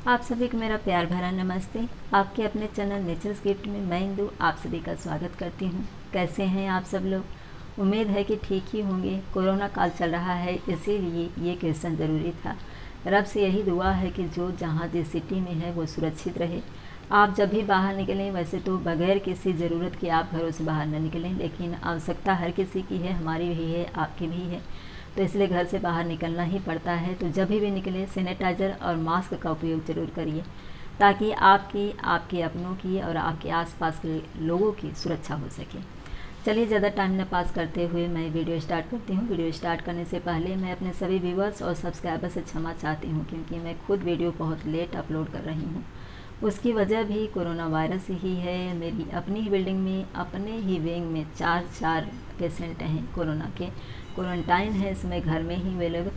आप सभी को मेरा प्यार भरा नमस्ते। आपके अपने चैनल नेचर्स गिफ्ट में मैं इंदु आप सभी का स्वागत करती हूँ। कैसे हैं आप सब लोग? उम्मीद है कि ठीक ही होंगे। कोरोना काल चल रहा है, इसीलिए ये क्वेश्चन ज़रूरी था। रब से यही दुआ है कि जो जहाँ जिस सिटी में है वो सुरक्षित रहे। आप जब भी बाहर निकलें, वैसे तो बगैर किसी ज़रूरत के आप घरों से बाहर न निकलें, लेकिन आवश्यकता हर किसी की है, हमारी भी है, आपकी भी है, तो इसलिए घर से बाहर निकलना ही पड़ता है। तो जब भी निकले सैनिटाइज़र और मास्क का उपयोग ज़रूर करिए, ताकि आपकी, आपके अपनों की और आपके आसपास के लोगों की सुरक्षा हो सके। चलिए ज़्यादा टाइम न पास करते हुए मैं वीडियो स्टार्ट करती हूँ। वीडियो स्टार्ट करने से पहले मैं अपने सभी व्यूवर्स और सब्सक्राइबर से क्षमा चाहती हूँ, क्योंकि मैं खुद वीडियो बहुत लेट अपलोड कर रही हूँ। उसकी वजह भी कोरोना वायरस ही है। मेरी अपनी ही बिल्डिंग में, अपने ही विंग में चार पेशेंट हैं कोरोना के, क्वारंटाइन है इसमें, घर में ही वे लोग।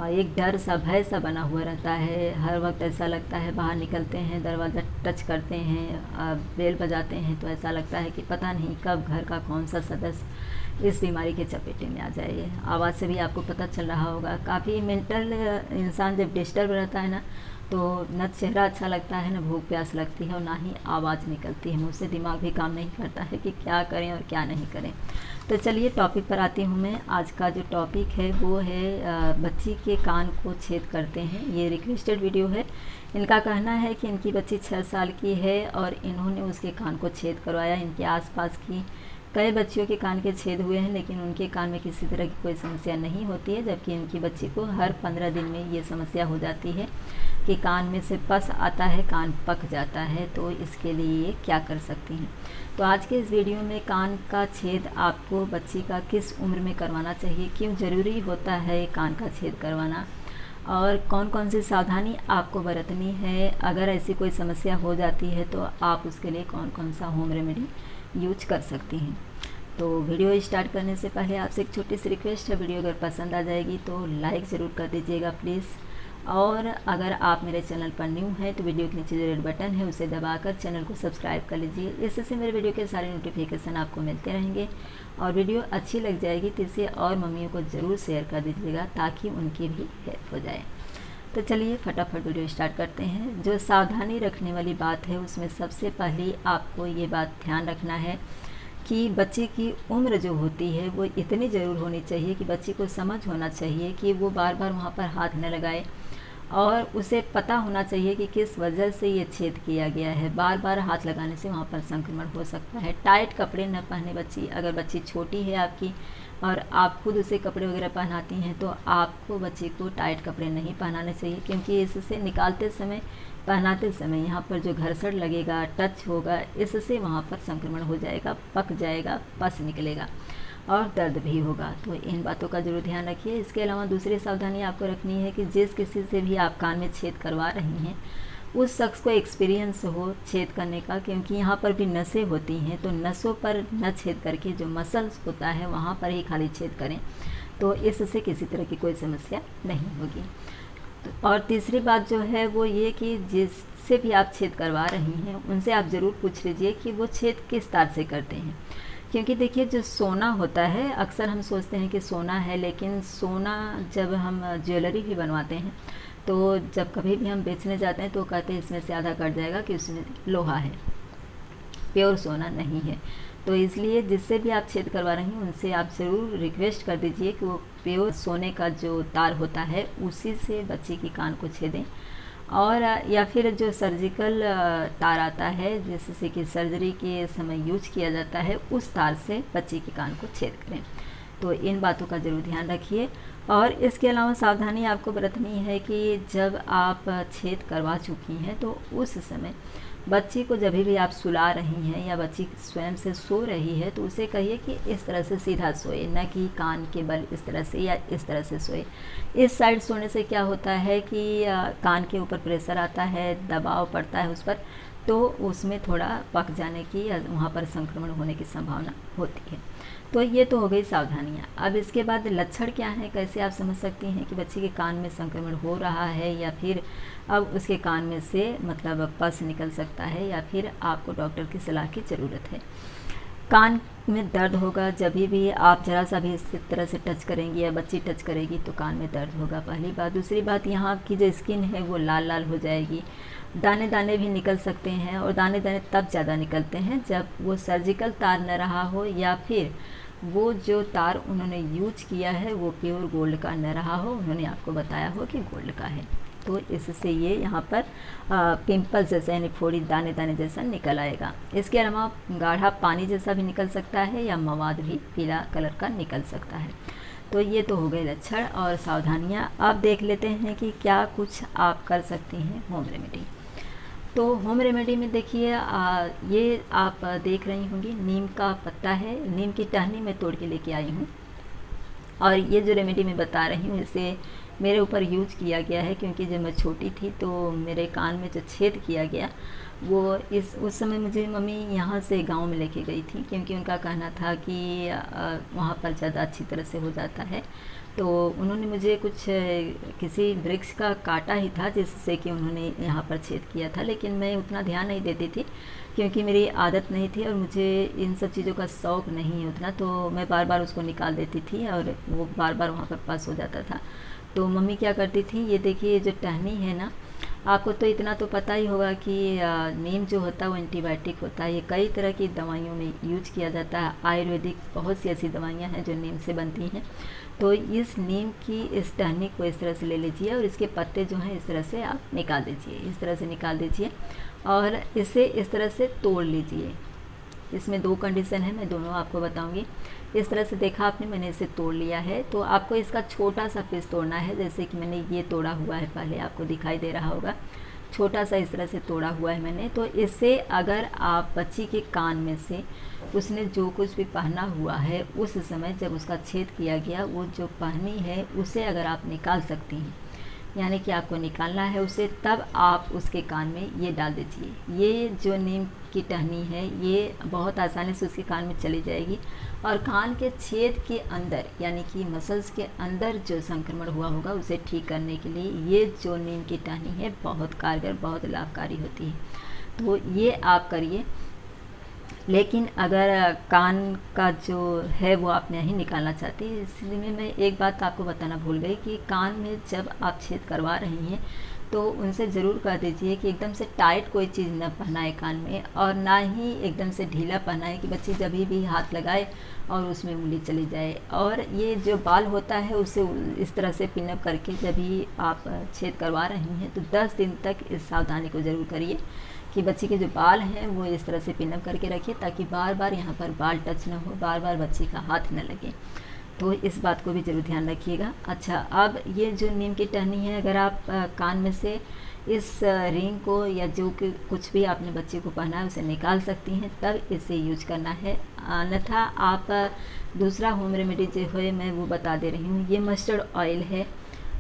एक डर सा, भय सा बना हुआ रहता है। हर वक्त ऐसा लगता है, बाहर निकलते हैं, दरवाज़ा टच करते हैं, बेल बजाते हैं, तो ऐसा लगता है कि पता नहीं कब घर का कौन सा सदस्य इस बीमारी के चपेटे में आ जाए। आवाज़ से भी आपको पता चल रहा होगा, काफ़ी मेंटल इंसान जब डिस्टर्ब रहता है ना, तो न चेहरा अच्छा लगता है, न भूख प्यास लगती है और ना ही आवाज़ निकलती है मुँह से। दिमाग भी काम नहीं करता है कि क्या करें और क्या नहीं करें। तो चलिए टॉपिक पर आती हूँ मैं। आज का जो टॉपिक है वो है बच्ची के कान को छेद करते हैं। ये रिक्वेस्टेड वीडियो है। इनका कहना है कि इनकी बच्ची 6 साल की है और इन्होंने उसके कान को छेद करवाया। इनके आसपास की कई बच्चियों के कान के छेद हुए हैं, लेकिन उनके कान में किसी तरह की कोई समस्या नहीं होती है, जबकि इनकी बच्ची को हर 15 दिन में ये समस्या हो जाती है कि कान में से पस आता है, कान पक जाता है। तो इसके लिए ये क्या कर सकती हैं? तो आज के इस वीडियो में कान का छेद आपको बच्ची का किस उम्र में करवाना चाहिए, क्यों ज़रूरी होता है कान का छेद करवाना, और कौन कौन सी सावधानी आपको बरतनी है। अगर ऐसी कोई समस्या हो जाती है तो आप उसके लिए कौन कौन सा होम रेमेडी यूज कर सकती हैं। तो वीडियो स्टार्ट करने से पहले आपसे एक छोटी सी रिक्वेस्ट है, वीडियो अगर पसंद आ जाएगी तो लाइक ज़रूर कर दीजिएगा प्लीज़। और अगर आप मेरे चैनल पर न्यू हैं तो वीडियो के नीचे जो रेड बटन है उसे दबाकर चैनल को सब्सक्राइब कर लीजिए। इससे मेरे वीडियो के सारे नोटिफिकेशन आपको मिलते रहेंगे। और वीडियो अच्छी लग जाएगी तो इसे और मम्मियों को ज़रूर शेयर कर दीजिएगा, ताकि उनकी भी हेल्प हो जाए। तो चलिए फटाफट वीडियो स्टार्ट करते हैं। जो सावधानी रखने वाली बात है उसमें सबसे पहले आपको ये बात ध्यान रखना है कि बच्चे की उम्र जो होती है वो इतनी ज़रूर होनी चाहिए कि बच्ची को समझ होना चाहिए कि वो बार बार वहाँ पर हाथ न लगाए, और उसे पता होना चाहिए कि किस वजह से ये छेद किया गया है। बार बार हाथ लगाने से वहाँ पर संक्रमण हो सकता है। टाइट कपड़े न पहने बच्ची। अगर बच्ची छोटी है आपकी और आप खुद उसे कपड़े वगैरह पहनाती हैं, तो आपको बच्ची को टाइट कपड़े नहीं पहनाने चाहिए, क्योंकि इससे निकालते समय, पहनाते समय यहाँ पर जो घर्षण लगेगा, टच होगा, इससे वहाँ पर संक्रमण हो जाएगा, पक जाएगा, पस निकलेगा और दर्द भी होगा। तो इन बातों का जरूर ध्यान रखिए। इसके अलावा दूसरी सावधानी आपको रखनी है कि जिस किसी से भी आप कान में छेद करवा रही हैं, उस शख्स को एक्सपीरियंस हो छेद करने का, क्योंकि यहाँ पर भी नसें होती हैं, तो नसों पर न छेद करके जो मसल्स होता है वहाँ पर ही खाली छेद करें, तो इससे किसी तरह की कोई समस्या नहीं होगी। और तीसरी बात जो है वो ये कि जिससे भी आप छेद करवा रही हैं उनसे आप ज़रूर पूछ लीजिए कि वो छेद किस तार से करते हैं। क्योंकि देखिए, जो सोना होता है, अक्सर हम सोचते हैं कि सोना है, लेकिन सोना जब हम ज्वेलरी भी बनवाते हैं तो जब कभी भी हम बेचने जाते हैं तो कहते हैं इसमें से आधा कट जाएगा कि उसमें लोहा है, प्योर सोना नहीं है। तो इसलिए जिससे भी आप छेद करवा रही हैं उनसे आप ज़रूर रिक्वेस्ट कर दीजिए कि वो प्योर सोने का जो तार होता है उसी से बच्ची की कान को छेदें, और या फिर जो सर्जिकल तार आता है जिससे कि सर्जरी के समय यूज किया जाता है, उस तार से बच्ची के कान को छेद करें। तो इन बातों का ज़रूर ध्यान रखिए। और इसके अलावा सावधानी आपको बरतनी है कि जब आप छेद करवा चुकी हैं तो उस समय बच्ची को जब भी आप सुला रही हैं या बच्ची स्वयं से सो रही है, तो उसे कहिए कि इस तरह से सीधा सोए, न कि कान के बल इस तरह से या इस तरह से सोए। इस साइड सोने से क्या होता है कि कान के ऊपर प्रेशर आता है, दबाव पड़ता है उस पर, तो उसमें थोड़ा पक जाने की या वहाँ पर संक्रमण होने की संभावना होती है। तो ये तो हो गई सावधानियाँ। अब इसके बाद लक्षण क्या है, कैसे आप समझ सकती हैं कि बच्चे के कान में संक्रमण हो रहा है, या फिर अब उसके कान में से मतलब पस निकल सकता है, या फिर आपको डॉक्टर की सलाह की ज़रूरत है। कान में दर्द होगा जब भी आप ज़रा सा भी इस तरह से टच करेंगी या बच्ची टच करेगी तो कान में दर्द होगा, पहली बात। दूसरी बात, यहाँ की जो स्किन है वो लाल लाल हो जाएगी, दाने दाने भी निकल सकते हैं, और दाने दाने तब ज़्यादा निकलते हैं जब वो सर्जिकल तार न रहा हो, या फिर वो जो तार उन्होंने यूज किया है वो प्योर गोल्ड का न रहा हो, उन्होंने आपको बताया हो कि गोल्ड का है। तो इससे ये यहाँ पर पिंपल्स जैसा यानी फोड़ी दाने दाने जैसा निकल आएगा। इसके अलावा गाढ़ा पानी जैसा भी निकल सकता है, या मवाद भी पीला कलर का निकल सकता है। तो ये तो हो गए लक्षण और सावधानियाँ। अब देख लेते हैं कि क्या कुछ आप कर सकती हैं होम रेमेडी। तो होम रेमेडी में देखिए, ये आप देख रही होंगी नीम का पत्ता है, नीम की टहनी मैं तोड़ के लेके आई हूँ, और ये जो रेमेडी मैं बता रही हूँ इसे मेरे ऊपर यूज किया गया है, क्योंकि जब मैं छोटी थी तो मेरे कान में जो छेद किया गया वो उस समय मुझे मम्मी यहाँ से गांव में लेके गई थी, क्योंकि उनका कहना था कि वहाँ पर ज़्यादा अच्छी तरह से हो जाता है। तो उन्होंने मुझे कुछ किसी वृक्ष का काटा ही था जिससे कि उन्होंने यहाँ पर छेद किया था, लेकिन मैं उतना ध्यान नहीं देती थी क्योंकि मेरी आदत नहीं थी और मुझे इन सब चीज़ों का शौक़ नहीं है उतना, तो मैं बार बार उसको निकाल देती थी और वो बार बार वहाँ पर पास हो जाता था। तो मम्मी क्या करती थी, ये देखिए जो टहनी है ना, आपको तो इतना तो पता ही होगा कि नीम जो होता है वो एंटीबायोटिक होता है, ये कई तरह की दवाइयों में यूज किया जाता है। आयुर्वेदिक बहुत सी ऐसी दवाइयाँ हैं जो नीम से बनती हैं। तो इस नीम की इस टहनी को इस तरह से ले लीजिए और इसके पत्ते जो हैं इस तरह से आप निकाल दीजिए, इस तरह से निकाल दीजिए और इसे इस तरह से तोड़ लीजिए। इसमें दो कंडीशन है, मैं दोनों आपको बताऊंगी। इस तरह से देखा आपने, मैंने इसे तोड़ लिया है, तो आपको इसका छोटा सा पीस तोड़ना है, जैसे कि मैंने ये तोड़ा हुआ है, पहले आपको दिखाई दे रहा होगा, छोटा सा इस तरह से तोड़ा हुआ है मैंने। तो इससे अगर आप बच्ची के कान में से उसने जो कुछ भी पहना हुआ है उस समय जब उसका छेद किया गया, वो जो पहनी है उसे अगर आप निकाल सकती हैं, यानी कि आपको निकालना है उसे, तब आप उसके कान में ये डाल दीजिए। ये जो नीम की टहनी है ये बहुत आसानी से उसके कान में चली जाएगी और कान के छेद के अंदर यानी कि मसल्स के अंदर जो संक्रमण हुआ होगा उसे ठीक करने के लिए ये जो नीम की टहनी है बहुत कारगर, बहुत लाभकारी होती है। तो ये आप करिए। लेकिन अगर कान का जो है वो आप नहीं निकालना चाहती, इसलिए मैं एक बात आपको बताना भूल गई कि कान में जब आप छेद करवा रही हैं तो उनसे ज़रूर कह दीजिए कि एकदम से टाइट कोई चीज़ न पहनाए कान में, और ना ही एकदम से ढीला पहनाए कि बच्ची जब भी हाथ लगाए और उसमें उंगली चली जाए। और ये जो बाल होता है उसे इस तरह से पिनअप करके जब भी आप छेद करवा रही हैं तो 10 दिन तक इस सावधानी को ज़रूर करिए कि बच्ची के जो बाल हैं वो इस तरह से पिनअप करके रखिए, ताकि बार बार यहाँ पर बाल टच ना हो, बार बार बच्ची का हाथ न लगे। तो इस बात को भी ज़रूर ध्यान रखिएगा। अच्छा, अब ये जो नीम की टहनी है, अगर आप कान में से इस रिंग को या जो कि कुछ भी आपने बच्चे को पहना है उसे निकाल सकती हैं, तब इसे यूज करना है। अन्यथा आप दूसरा होम रेमेडी जो है मैं वो बता दे रही हूँ। ये मस्टर्ड ऑयल है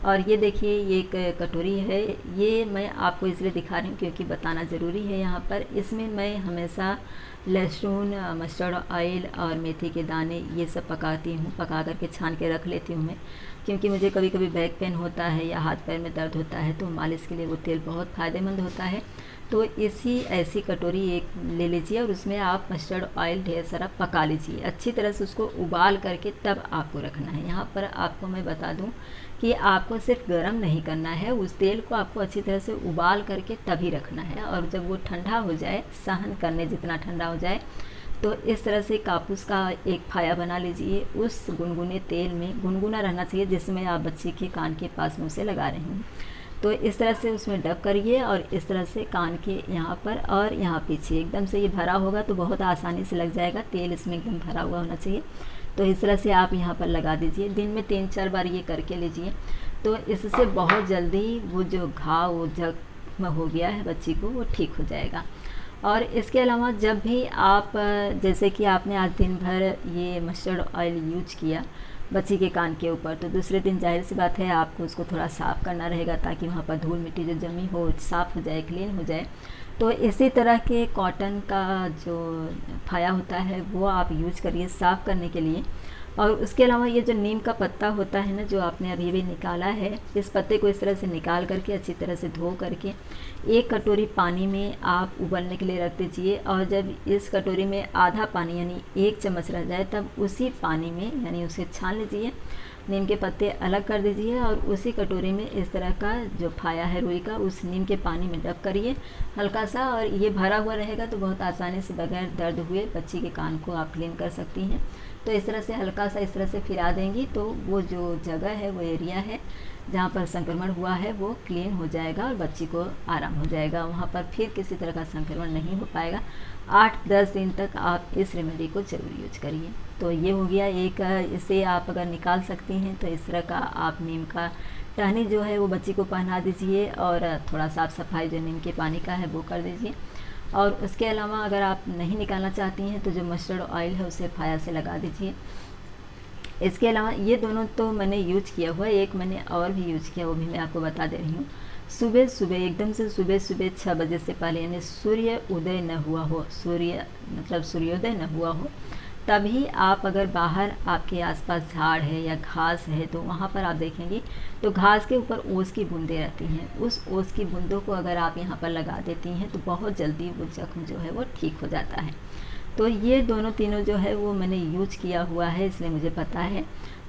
और ये देखिए ये एक कटोरी है, ये मैं आपको इसलिए दिखा रही हूँ क्योंकि बताना ज़रूरी है यहाँ पर। इसमें मैं हमेशा लहसुन, मस्टर्ड ऑयल और मेथी के दाने ये सब पकाती हूँ, पका करके छान के रख लेती हूँ मैं, क्योंकि मुझे कभी कभी बैक पेन होता है या हाथ पैर में दर्द होता है तो मालिश के लिए वो तेल बहुत फ़ायदेमंद होता है। तो ऐसी कटोरी एक ले लीजिए और उसमें आप मस्टर्ड ऑयल ढेर सारा पका लीजिए, अच्छी तरह से उसको उबाल करके तब आपको रखना है। यहाँ पर आपको मैं बता दूँ कि आपको सिर्फ गर्म नहीं करना है, उस तेल को आपको अच्छी तरह से उबाल करके तभी रखना है, और जब वो ठंडा हो जाए, सहन करने जितना ठंडा हो जाए, तो इस तरह से कापूस का एक फाया बना लीजिए। उस गुनगुने तेल में गुनगुना रहना चाहिए जिसमें आप बच्चे के कान के पास मुँह से लगा रहे हैं, तो इस तरह से उसमें डब करिए और इस तरह से कान के यहाँ पर और यहाँ पीछे एकदम से ये भरा होगा तो बहुत आसानी से लग जाएगा, तेल इसमें एकदम भरा हुआ होना चाहिए। तो इस तरह से आप यहाँ पर लगा दीजिए, दिन में 3-4 बार ये करके लीजिए, तो इससे बहुत जल्दी वो जो घाव जख्म हो गया है बच्ची को वो ठीक हो जाएगा। और इसके अलावा जब भी आप जैसे कि आपने आज दिन भर ये मस्टर्ड ऑयल यूज किया बच्ची के कान के ऊपर, तो दूसरे दिन जाहिर सी बात है आपको उसको थोड़ा साफ़ करना रहेगा ताकि वहाँ पर धूल मिट्टी जो जमी हो साफ़ हो जाए, क्लीन हो जाए। तो इसी तरह के कॉटन का जो फाया होता है वो आप यूज करिए साफ़ करने के लिए। और उसके अलावा ये जो नीम का पत्ता होता है ना, जो आपने अभी भी निकाला है, इस पत्ते को इस तरह से निकाल करके अच्छी तरह से धो करके 1 कटोरी पानी में आप उबलने के लिए रख दीजिए। और जब इस कटोरी में आधा पानी यानी 1 चम्मच रह जाए, तब उसी पानी में यानी उसे छान लीजिए, नीम के पत्ते अलग कर दीजिए और उसी कटोरी में इस तरह का जो फाया है रुई का, उस नीम के पानी में डब करिए हल्का सा, और ये भरा हुआ रहेगा तो बहुत आसानी से बगैर दर्द हुए बच्ची के कान को आप क्लीन कर सकती हैं। तो इस तरह से हल्का सा इस तरह से फिरा देंगी तो वो जो जगह है, वो एरिया है जहाँ पर संक्रमण हुआ है, वो क्लीन हो जाएगा और बच्ची को आराम हो जाएगा, वहाँ पर फिर किसी तरह का संक्रमण नहीं हो पाएगा। 8-10 दिन तक आप इस रेमेडी को ज़रूर यूज करिए। तो ये हो गया एक, इसे आप अगर निकाल सकती हैं तो इस तरह का आप नीम का टहनी जो है वो बच्ची को पहना दीजिए और थोड़ा साफ़ सफाई जो नीम के पानी का है वो कर दीजिए। और उसके अलावा अगर आप नहीं निकालना चाहती हैं तो जो मस्टर्ड ऑयल है उसे फाया से लगा दीजिए। इसके अलावा ये दोनों तो मैंने यूज किया हुआ है, एक मैंने और भी यूज किया, वो भी मैं आपको बता दे रही हूँ। सुबह सुबह एकदम से सुबह 6 बजे से पहले, यानी सूर्य उदय न हुआ हो, सूर्योदय न हुआ हो, तभी आप अगर बाहर आपके आसपास झाड़ है या घास है तो वहाँ पर आप देखेंगे तो घास के ऊपर ओस की बूंदें रहती हैं। उस ओस की बूंदों को अगर आप यहाँ पर लगा देती हैं तो बहुत जल्दी वो जख्म जो है वो ठीक हो जाता है। तो ये दोनों तीनों जो है वो मैंने यूज किया हुआ है, इसलिए मुझे पता है,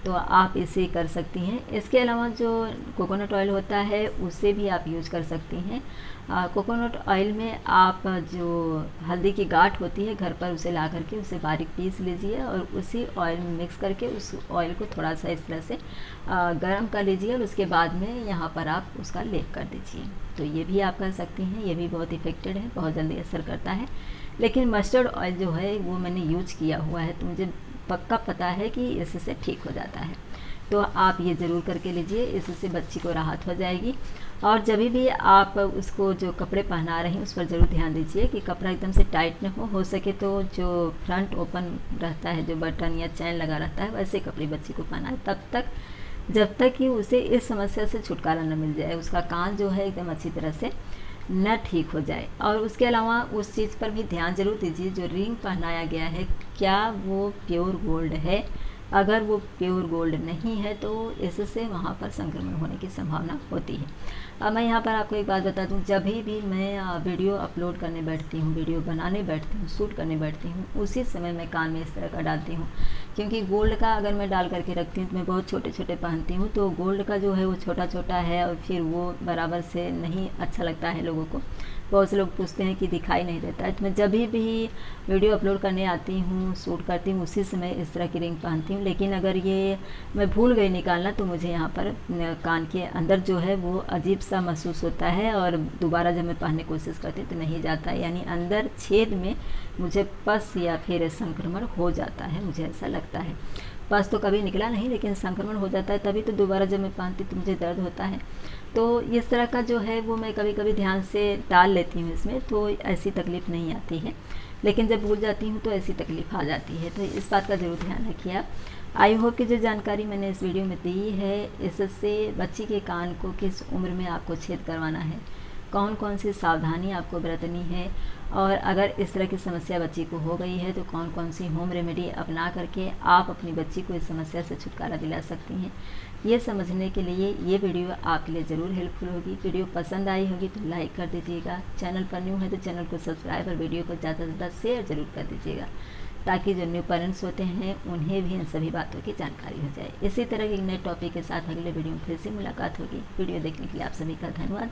तो आप इसे कर सकती हैं। इसके अलावा जो कोकोनट ऑयल होता है उसे भी आप यूज कर सकती हैं। कोकोनट ऑयल में आप जो हल्दी की गांठ होती है घर पर, उसे ला करके उसे बारीक पीस लीजिए और उसी ऑयल में मिक्स करके उस ऑयल को थोड़ा सा इस तरह से गर्म कर लीजिए और उसके बाद में यहाँ पर आप उसका लेप कर दीजिए। तो ये भी आप कर सकती हैं, ये भी बहुत इफ़ेक्टिव है, बहुत जल्दी असर करता है। लेकिन मस्टर्ड ऑयल जो है वो मैंने यूज किया हुआ है तो मुझे पक्का पता है कि इससे ठीक हो जाता है। तो आप ये ज़रूर करके लीजिए, इससे बच्ची को राहत हो जाएगी। और जब भी आप उसको जो कपड़े पहना रही हैं उस पर ज़रूर ध्यान दीजिए कि कपड़ा एकदम से टाइट न हो सके तो जो फ्रंट ओपन रहता है, जो बटन या चैन लगा रहता है, वैसे कपड़े बच्ची को पहनाए तब तक जब तक कि उसे इस समस्या से छुटकारा न मिल जाए, उसका कान जो है एकदम अच्छी तरह से न ठीक हो जाए। और उसके अलावा उस चीज़ पर भी ध्यान जरूर दीजिए, जो रिंग पहनाया गया है क्या वो प्योर गोल्ड है। अगर वो प्योर गोल्ड नहीं है तो इससे वहाँ पर संक्रमण होने की संभावना होती है। अब मैं यहाँ पर आपको एक बात बता दूँ, जब भी मैं वीडियो अपलोड करने बैठती हूँ, वीडियो बनाने बैठती हूँ, शूट करने बैठती हूँ, उसी समय मैं कान में इस तरह का डालती हूँ, क्योंकि गोल्ड का अगर मैं डाल करके रखती हूँ तो मैं बहुत छोटे छोटे पहनती हूँ, तो गोल्ड का जो है वो छोटा छोटा है और फिर वो बराबर से नहीं अच्छा लगता है लोगों को। बहुत से लोग पूछते हैं कि दिखाई नहीं देता है। तो मैं जब भी वीडियो अपलोड करने आती हूँ, शूट करती हूँ, उसी समय इस तरह की रिंग पहनती हूँ। लेकिन अगर ये मैं भूल गई निकालना तो मुझे यहाँ पर कान के अंदर जो है वो अजीब सा महसूस होता है और दोबारा जब मैं पहनने की कोशिश करती हूँ तो नहीं जाता है, यानी अंदर छेद में मुझे पस या फिर संक्रमण हो जाता है, मुझे ऐसा लगता है। पस तो कभी निकला नहीं, लेकिन संक्रमण हो जाता है, तभी तो दोबारा जब मैं पहनती तो मुझे दर्द होता है। तो इस तरह का जो है वो मैं कभी कभी ध्यान से डाल लेती हूँ इसमें, तो ऐसी तकलीफ़ नहीं आती है। लेकिन जब भूल जाती हूँ तो ऐसी तकलीफ़ आ जाती है, तो इस बात का ज़रूर ध्यान रखिए आप। आई होप कि जो जानकारी मैंने इस वीडियो में दी है, इससे बच्ची के कान को किस उम्र में आपको छेद करवाना है, कौन कौन सी सावधानी आपको बरतनी है, और अगर इस तरह की समस्या बच्ची को हो गई है तो कौन कौन सी होम रेमेडी अपना करके आप अपनी बच्ची को इस समस्या से छुटकारा दिला सकती हैं, ये समझने के लिए ये वीडियो आपके लिए ज़रूर हेल्पफुल होगी। वीडियो पसंद आई होगी तो लाइक कर दीजिएगा, चैनल पर न्यू है तो चैनल को सब्सक्राइब और वीडियो को ज़्यादा से ज़्यादा शेयर ज़रूर कर दीजिएगा, ताकि जो न्यू पेरेंट्स होते हैं उन्हें भी इन सभी बातों की जानकारी हो जाए। इसी तरह के नए टॉपिक के साथ अगले वीडियो में फिर से मुलाकात होगी। वीडियो देखने के लिए आप सभी का धन्यवाद।